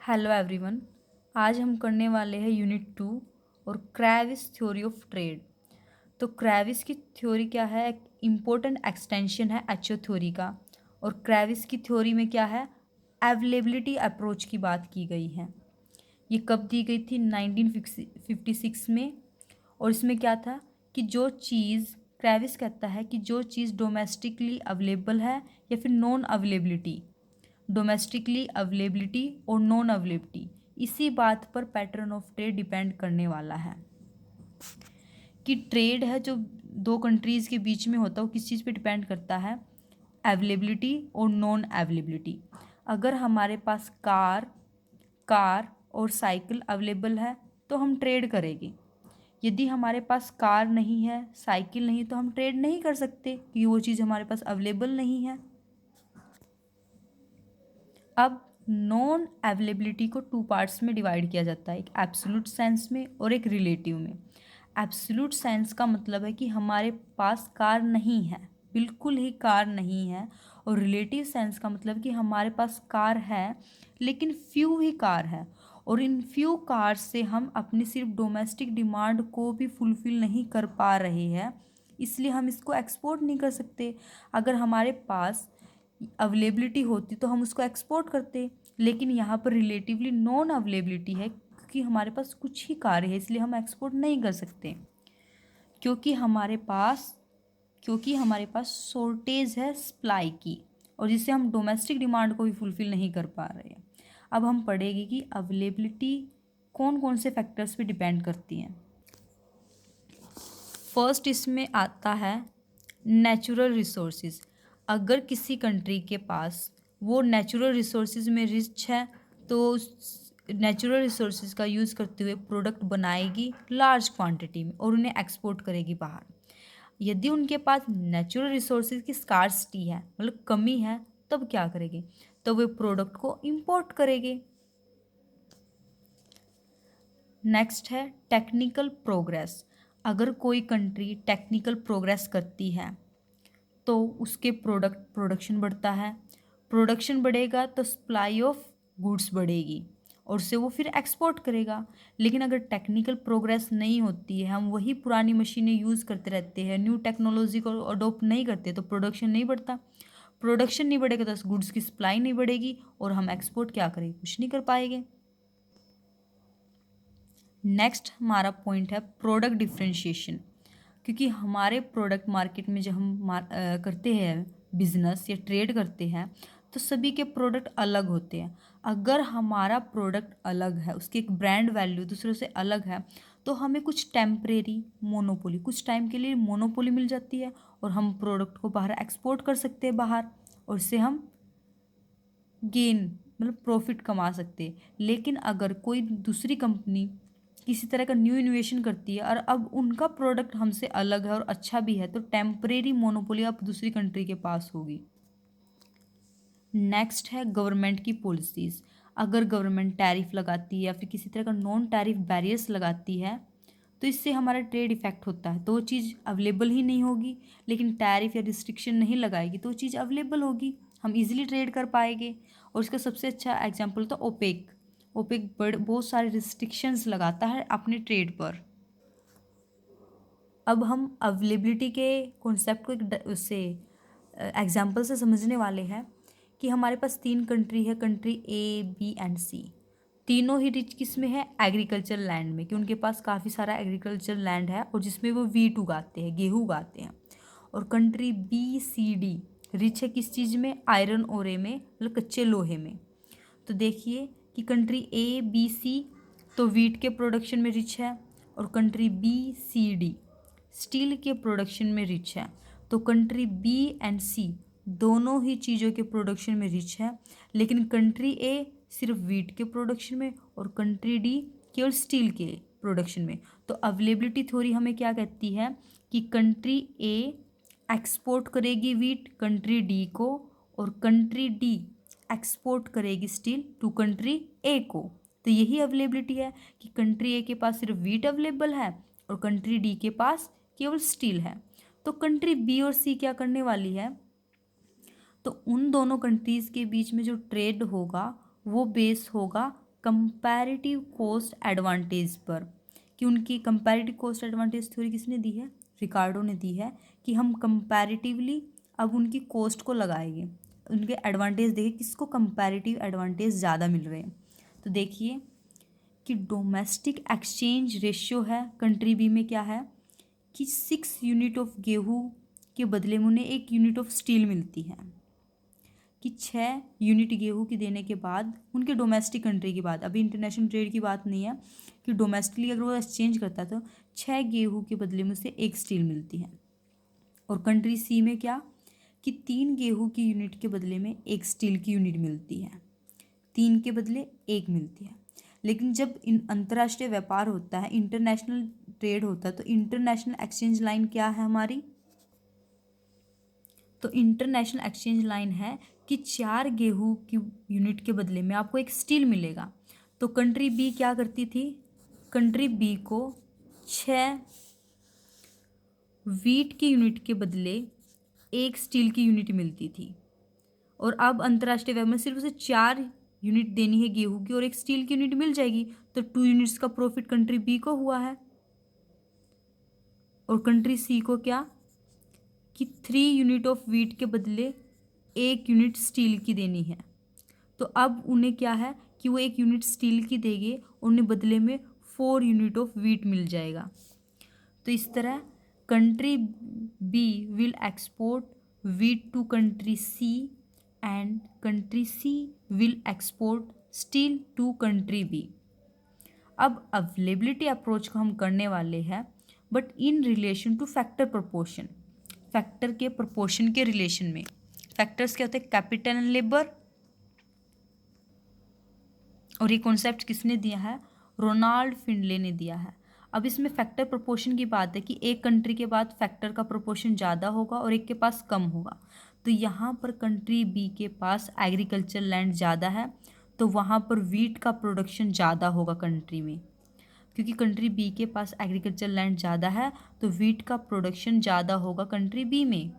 Hello everyone. आज हम करने वाले हैं यूनिट 2 और क्रेविस थ्योरी ऑफ ट्रेड। तो क्रेविस की थ्योरी क्या है? एक इम्पोर्टेंट एक्सटेंशन है एचओ थ्योरी का। और क्रेविस की थ्योरी में क्या है? अवेलेबिलिटी अप्रोच की बात की गई है। ये कब दी गई थी? 1956 में। और इसमें क्या था कि जो चीज़ क्रेविस कहता है कि जो चीज़ डोमेस्टिकली अवेलेबल है या फिर नॉन अवेलेबिलिटी, डोमेस्टिकली अवेलेबिलिटी और नॉन अवेलेबिलिटी, इसी बात पर पैटर्न ऑफ ट्रेड डिपेंड करने वाला है। कि ट्रेड है जो दो कंट्रीज़ के बीच में होता है वो किस चीज़ पे डिपेंड करता है? अवेलेबिलिटी और नॉन अवेलेबिलिटी। अगर हमारे पास कार और साइकिल अवेलेबल है तो हम ट्रेड करेंगे। यदि हमारे पास कार नहीं है, साइकिल नहीं, तो हम ट्रेड नहीं कर सकते क्योंकि वो चीज़ हमारे पास अवेलेबल नहीं है। अब नॉन अवेलेबिलिटी को टू पार्ट्स में डिवाइड किया जाता है, एक एब्सोल्यूट सेंस में और एक रिलेटिव में। एब्सोल्यूट सेंस का मतलब है कि हमारे पास कार नहीं है, बिल्कुल ही कार नहीं है। और रिलेटिव सेंस का मतलब कि हमारे पास कार है लेकिन फ्यू ही कार है, और इन फ्यू कार से हम अपनी सिर्फ डोमेस्टिक डिमांड को भी फुलफ़िल नहीं कर पा रहे हैं, इसलिए हम इसको एक्सपोर्ट नहीं कर सकते। अगर हमारे पास अवेलेबिलिटी होती तो हम उसको एक्सपोर्ट करते, लेकिन यहाँ पर रिलेटिवली नॉन अवेलेबिलिटी है क्योंकि हमारे पास कुछ ही कार्य है, इसलिए हम एक्सपोर्ट नहीं कर सकते। क्योंकि हमारे पास क्योंकि हमारे पास शॉर्टेज है सप्लाई की, और जिससे हम डोमेस्टिक डिमांड को भी फुलफ़िल नहीं कर पा रहे हैं। अब हम पढ़ेंगे कि अवेलेबिलिटी कौन कौन से फैक्टर्स पे डिपेंड करती हैं। फर्स्ट इसमें आता है नेचुरल रिसोर्सेज। अगर किसी कंट्री के पास वो नेचुरल रिसोर्सेज में रिच है तो नेचुरल रिसोर्सेज का यूज़ करते हुए प्रोडक्ट बनाएगी लार्ज क्वांटिटी में और उन्हें एक्सपोर्ट करेगी बाहर। यदि उनके पास नेचुरल रिसोर्सेज की स्कार्सिटी है, मतलब कमी है, तब क्या करेंगे? तो वे प्रोडक्ट को इंपोर्ट करेंगे। नेक्स्ट है टेक्निकल प्रोग्रेस। अगर कोई कंट्री टेक्निकल प्रोग्रेस करती है तो उसके प्रोडक्शन बढ़ता है। प्रोडक्शन बढ़ेगा तो सप्लाई ऑफ गुड्स बढ़ेगी और उससे वो फिर एक्सपोर्ट करेगा। लेकिन अगर टेक्निकल प्रोग्रेस नहीं होती है, हम वही पुरानी मशीनें यूज़ करते रहते हैं, न्यू टेक्नोलॉजी को अडोप्ट नहीं करते, तो प्रोडक्शन नहीं बढ़ता। प्रोडक्शन नहीं बढ़ेगा तो गुड्स की सप्लाई नहीं बढ़ेगी और हम एक्सपोर्ट क्या करेंगे? कुछ नहीं कर पाएंगे। नेक्स्ट हमारा पॉइंट है प्रोडक्ट डिफ्रेंशिएशन। क्योंकि हमारे प्रोडक्ट मार्केट में जब हम करते हैं बिजनेस या ट्रेड करते हैं तो सभी के प्रोडक्ट अलग होते हैं। अगर हमारा प्रोडक्ट अलग है, उसकी एक ब्रांड वैल्यू दूसरों से अलग है, तो हमें कुछ टेम्परेरी मोनोपोली, कुछ टाइम के लिए मोनोपोली मिल जाती है और हम प्रोडक्ट को बाहर एक्सपोर्ट कर सकते हैं बाहर, और इससे हम गेन मतलब प्रॉफिट कमा सकते हैं। लेकिन अगर कोई दूसरी कंपनी किसी तरह का न्यू इनोवेशन करती है और अब उनका प्रोडक्ट हमसे अलग है और अच्छा भी है, तो टेम्परेरी मोनोपोली अब दूसरी कंट्री के पास होगी। नेक्स्ट है गवर्नमेंट की पॉलिसीज़। अगर गवर्नमेंट टैरिफ लगाती है या फिर किसी तरह का नॉन टैरिफ बैरियर्स लगाती है तो इससे हमारा ट्रेड इफेक्ट होता है, तो वो चीज़ अवेलेबल ही नहीं होगी। लेकिन टैरिफ या रिस्ट्रिक्शन नहीं लगाएगी तो वो चीज़ अवेलेबल होगी, हम इजीली ट्रेड कर पाएंगे। और इसका सबसे अच्छा एग्जांपल तो ओपेक। ओपेक बहुत सारे रिस्ट्रिक्शंस लगाता है अपने ट्रेड पर। अब हम अवेलेबिलिटी के कॉन्सेप्ट को एक उससे एग्जाम्पल से समझने वाले हैं कि हमारे पास तीन कंट्री है, कंट्री ए बी एंड सी। तीनों ही रिच किस में है? एग्रीकल्चर लैंड में, कि उनके पास काफ़ी सारा एग्रीकल्चर लैंड है और जिसमें वो वीट उगाते हैं, गेहूँ उगाते हैं। और country B C D rich है किस चीज़ में? आयरन ओरे में, मतलब कच्चे लोहे में। तो देखिए कि कंट्री ए बी सी तो वीट के प्रोडक्शन में रिच है, और country B C D steel के प्रोडक्शन में रिच है। तो कंट्री बी एंड सी दोनों ही चीज़ों के प्रोडक्शन में रिच है, लेकिन कंट्री ए सिर्फ वीट के प्रोडक्शन में और कंट्री डी केवल स्टील के प्रोडक्शन में। तो अवेलेबिलिटी थ्योरी हमें क्या कहती है कि कंट्री ए एक्सपोर्ट करेगी वीट कंट्री डी को, और कंट्री डी एक्सपोर्ट करेगी स्टील टू कंट्री ए को। तो यही अवेलेबिलिटी है कि कंट्री ए के पास सिर्फ वीट अवेलेबल है और कंट्री डी के पास केवल स्टील है। तो कंट्री बी और सी क्या करने वाली है? तो उन दोनों कंट्रीज़ के बीच में जो ट्रेड होगा वो बेस होगा कंपैरेटिव कॉस्ट एडवांटेज पर, कि उनकी कंपैरेटिव कॉस्ट एडवांटेज थ्योरी किसने दी है, रिकार्डो ने दी है, कि हम कंपैरेटिवली अब उनकी कॉस्ट को लगाएंगे, उनके एडवांटेज देखें किसको कंपैरेटिव एडवांटेज ज़्यादा मिल रहे हैं। तो देखिए कि डोमेस्टिक एक्सचेंज रेशियो है कंट्री बी में क्या है कि 6 यूनिट ऑफ गेहूँ के बदले में उन्हें 1 यूनिट ऑफ स्टील मिलती है, कि 6 यूनिट गेहूँ की देने के बाद उनके डोमेस्टिक कंट्री की बात, अभी इंटरनेशनल ट्रेड की बात नहीं है, कि डोमेस्टिकली अगर वो एक्सचेंज करता तो 6 गेहूँ के बदले में उसे 1 स्टील मिलती है। और कंट्री सी में क्या कि 3 गेहूँ की यूनिट के बदले में 1 स्टील की यूनिट मिलती है, 3 के बदले 1 मिलती है। लेकिन जब इन अंतर्राष्ट्रीय व्यापार होता है, इंटरनेशनल ट्रेड होता है, तो इंटरनेशनल एक्सचेंज लाइन क्या है हमारी, तो इंटरनेशनल एक्सचेंज लाइन है कि 4 गेहूँ की यूनिट के बदले में आपको 1 स्टील मिलेगा। तो कंट्री बी क्या करती थी, कंट्री बी को 6 वीट की यूनिट के बदले 1 स्टील की यूनिट मिलती थी, और अब अंतर्राष्ट्रीय व्यापार में सिर्फ उसे 4 यूनिट देनी है गेहूं की और 1 स्टील की यूनिट मिल जाएगी, तो 2 यूनिट्स का प्रॉफिट कंट्री बी को हुआ है। और कंट्री सी को क्या कि 3 यूनिट ऑफ वीट के बदले 1 यूनिट स्टील की देनी है, तो अब उन्हें क्या है कि वो 1 यूनिट स्टील की देंगे और उन्हें बदले में 4 यूनिट ऑफ वीट मिल जाएगा। तो इस तरह country B will export wheat to country C and country C will export steel to country B. अब अवेलेबिलिटी अप्रोच को हम करने वाले हैं, but in relation to factor proportion, factor के प्रोपोर्शन के रिलेशन में। फैक्टर्स क्या होते हैं, कैपिटल एंड लेबर, और ये कॉन्सेप्ट किसने दिया है, रोनाल्ड फिंडले ने दिया है। अब इसमें फैक्टर प्रोपोर्शन की बात है कि एक कंट्री के बाद फैक्टर का प्रोपोर्शन ज़्यादा होगा और एक के पास कम होगा। तो यहाँ पर कंट्री बी के पास एग्रीकल्चर लैंड ज़्यादा है, तो वहाँ पर वीट का प्रोडक्शन ज़्यादा होगा कंट्री में, क्योंकि कंट्री बी के पास एग्रीकल्चर लैंड ज़्यादा है तो वीट का प्रोडक्शन ज़्यादा होगा कंट्री बी में।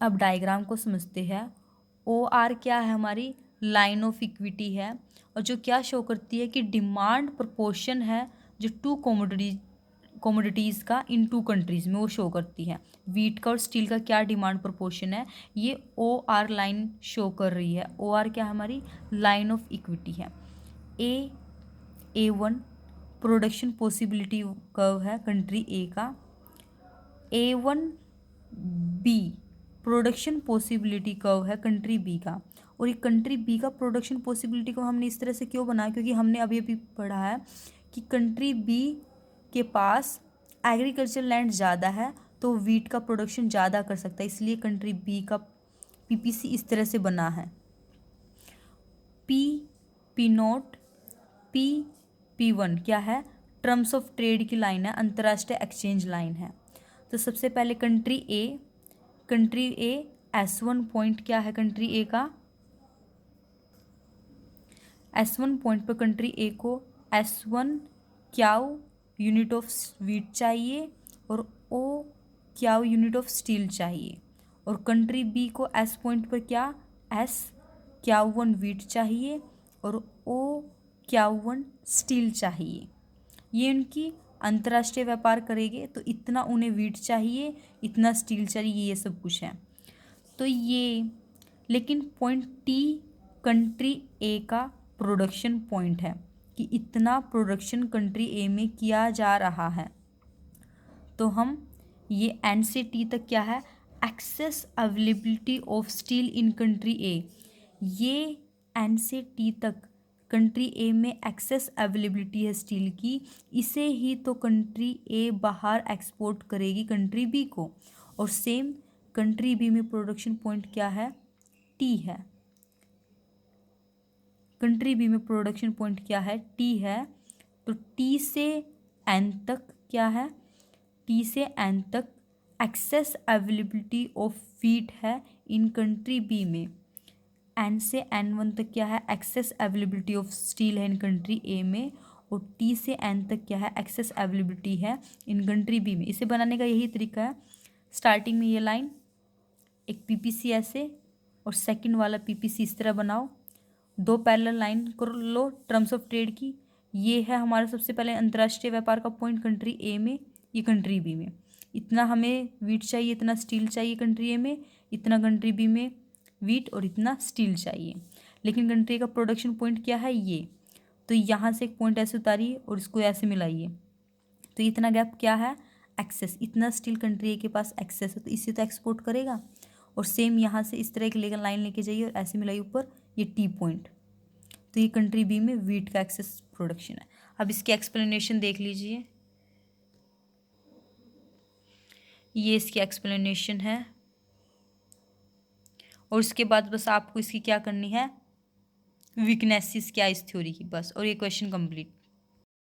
अब डायग्राम को समझते हैं। ओ आर क्या है, हमारी लाइन ऑफ इक्विटी है, और जो क्या शो करती है कि डिमांड प्रोपोर्शन है जो 2 कमोडिटीज़ का इन 2 कंट्रीज़ में वो शो करती है। वीट का और स्टील का क्या डिमांड प्रोपोर्शन है, ये ओ आर लाइन शो कर रही है। ओ आर क्या हमारी लाइन ऑफ इक्विटी है। A1 प्रोडक्शन पॉसिबिलिटी कर्व है कंट्री ए का। A1B प्रोडक्शन पॉसिबिलिटी कर्व है कंट्री बी का। और ये कंट्री बी का प्रोडक्शन पॉसिबिलिटी को हमने इस तरह से क्यों बनाया, क्योंकि हमने अभी अभी पढ़ा है कि कंट्री बी के पास एग्रीकल्चर लैंड ज़्यादा है तो वीट का प्रोडक्शन ज़्यादा कर सकता है, इसलिए कंट्री बी का पीपीसी इस तरह से बना है। पी नोट P1 क्या है, टर्म्स ऑफ ट्रेड की लाइन है, अंतर्राष्ट्रीय एक्सचेंज लाइन है। तो सबसे पहले कंट्री ए S1 पॉइंट क्या है कंट्री ए का, S1 पॉइंट पर कंट्री ए को S1 क्याउ यूनिट ऑफ वीट चाहिए और O क्याउ यूनिट ऑफ स्टील चाहिए, और कंट्री बी को S पॉइंट पर क्या S क्याउ1 वीट चाहिए और O क्याउ1 स्टील चाहिए। ये उनकी अंतर्राष्ट्रीय व्यापार करेंगे तो इतना उन्हें वीट चाहिए, इतना स्टील चाहिए, ये सब कुछ है। तो ये लेकिन पॉइंट टी कंट्री ए का प्रोडक्शन पॉइंट है कि इतना प्रोडक्शन कंट्री ए में किया जा रहा है। तो हम ये एन से टी तक क्या है, access availability of steel in country ए, ये एन से टी तक कंट्री ए में एक्सेस अवेलेबिलिटी है स्टील की, इसे ही तो कंट्री ए बाहर एक्सपोर्ट करेगी कंट्री बी को। और सेम कंट्री बी में प्रोडक्शन पॉइंट क्या है, टी है। कंट्री बी में प्रोडक्शन पॉइंट क्या है, टी है। तो टी से एन तक क्या है, टी से एन तक एक्सेस अवेलेबिलिटी ऑफ वीट है इन कंट्री बी में। एन से N1 तक क्या है, एक्सेस अवेलेबिलिटी ऑफ स्टील है इन कंट्री ए में। और टी से एन तक क्या है, एक्सेस अवेलेबिलिटी है इन कंट्री बी में। इसे बनाने का यही तरीका है, स्टार्टिंग में ये लाइन एक पीपीसी ऐसे और सेकंड वाला पीपीसी इस तरह बनाओ, दो पैरेलल लाइन कर लो टर्म्स ऑफ ट्रेड की। ये है हमारा सबसे पहले अंतर्राष्ट्रीय व्यापार का पॉइंट कंट्री ए में, ये कंट्री बी में। इतना हमें वीट चाहिए, इतना स्टील चाहिए कंट्री ए में, इतना कंट्री बी में वीट और इतना स्टील चाहिए। लेकिन कंट्री का प्रोडक्शन पॉइंट क्या है, ये। तो यहाँ से एक पॉइंट ऐसे उतारिए और इसको ऐसे मिलाइए, तो इतना गैप क्या है, एक्सेस। इतना स्टील कंट्री ए के पास एक्सेस है, तो इसे तो एक्सपोर्ट करेगा। और सेम यहाँ से इस तरह एक लेकर लाइन लेके जाइए और ऐसे मिलाइए ऊपर, ये टी पॉइंट। तो ये कंट्री बी में वीट का एक्सेस प्रोडक्शन है। अब इसकी एक्सप्लेनेशन देख लीजिए, ये इसकी एक्सप्लेनेशन है। और उसके बाद बस आपको इसकी क्या करनी है, वीकनेसेस क्या इस थ्योरी की, बस। और ये क्वेश्चन कंप्लीट।